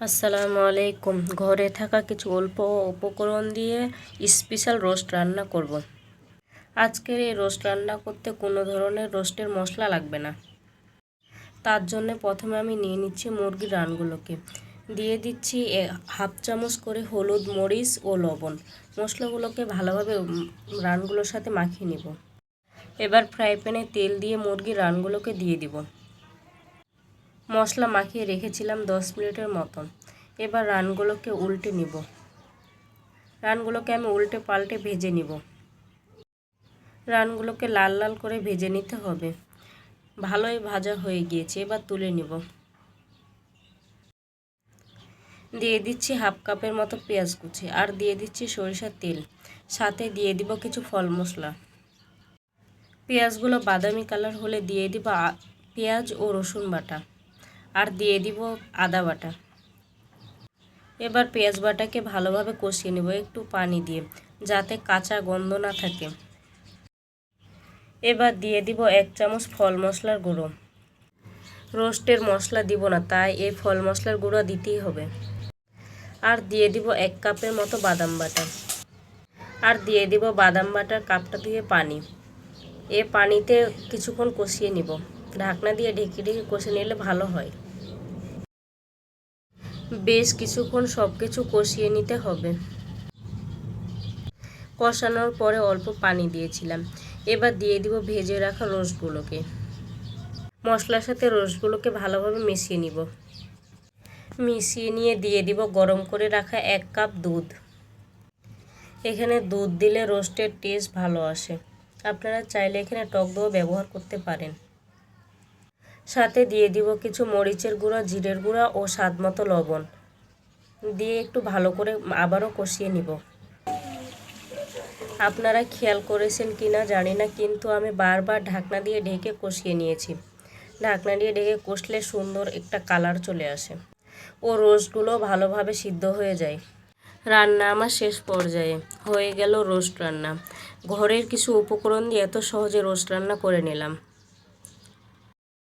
আসসালামু আলাইকুম। ঘরে থাকা কিছু অল্প উপকরণ দিয়ে স্পেশাল রোস্ট রান্না করব। আজকের এই রোস্ট রান্না করতে কোনো ধরনের রোস্টের মশলা লাগবে না। তার জন্য প্রথমে আমি নিয়ে নিচ্ছি মুরগির রানগুলোকে, দিয়ে দিচ্ছি হাফ চামচ করে হলুদ, মরিচ ও লবণ। মশলাগুলোকে ভালোভাবে রানগুলোর সাথে মাখিয়ে নিব। এবার ফ্রাই প্যানে তেল দিয়ে মুরগির রানগুলোকে দিয়ে দিব। মশলা মাখিয়ে রেখেছিলাম 10 মিনিটের মতন। এবার রানগুলোকে উল্টে নিব। রানগুলোকে আমি উল্টে পাল্টে ভেজে নিব। রানগুলোকে লাল লাল করে ভেজে নিতে হবে। ভালোই ভাজা হয়ে গিয়েছে, এবার তুলে নিব। দিয়ে দিচ্ছি হাফ কাপের মতো পেঁয়াজ কুচি, আর দিয়ে দিচ্ছি সরিষার তেল, সাথে দিয়ে দিব কিছু ফল মশলা। পেঁয়াজগুলো বাদামি কালার হলে দিয়ে দিব পেঁয়াজ ও রসুন বাটা, আর দিয়ে দিব আদা বাটা। এবার পেঁয়াজ বাটাকে ভালোভাবে কষিয়ে নেব একটু পানি দিয়ে, যাতে কাঁচা গন্ধ না থাকে। এবার দিয়ে দিব 1 চামচ ফল মশলার গুঁড়ো। রোস্টের মশলা দিব না, তাই এই ফল মশলার গুঁড়ো দিতেই হবে। আর দিয়ে দিব 1 কাপের মতো বাদাম বাটা। আর দিয়ে দিব বাদাম বাটার কাপটা দিয়ে পানি। এই পানিতে কিছুক্ষণ কষিয়ে নিব। ঢাকনা দিয়ে ঢেকে ঢেকে কষে নিলে ভালো হয়। বেশ কিছুক্ষণ সব কিছু কষিয়ে নিতে হবে। কষানোর পরে অল্প পানি দিয়েছিলাম। এবার দিয়ে দিব ভেজে রাখা রোস্টগুলোকে। মশলার সাথে রোস্টগুলোকে ভালোভাবে মিশিয়ে নিব। মিশিয়ে নিয়ে দিয়ে দিব গরম করে রাখা 1 কাপ দুধ। এখানে দুধ দিলে রোস্টের টেস্ট ভালো আসে। আপনারা চাইলে এখানে টক দইও ব্যবহার করতে পারেন। সাথে দিয়ে দিব কিছু মরিচের গুঁড়া, জিরের গুঁড়া ও স্বাদমতো লবণ দিয়ে একটু ভালো করে আবারও কষিয়ে নিব। আপনারা খেয়াল করেছেন কিনা জানি না, কিন্তু আমি বারবার ঢাকনা দিয়ে ঢেকে কষিয়ে নিয়েছি। ঢাকনা দিয়ে ঢেকে কষলে সুন্দর একটা কালার চলে আসে ও রোস্টগুলো ভালোভাবে সিদ্ধ হয়ে যায়। রান্না আমার শেষ পর্যায়ে, হয়ে গেল রোস্ট রান্না। ঘরের কিছু উপকরণ দিয়ে এত সহজে রোস্ট রান্না করে নিলাম।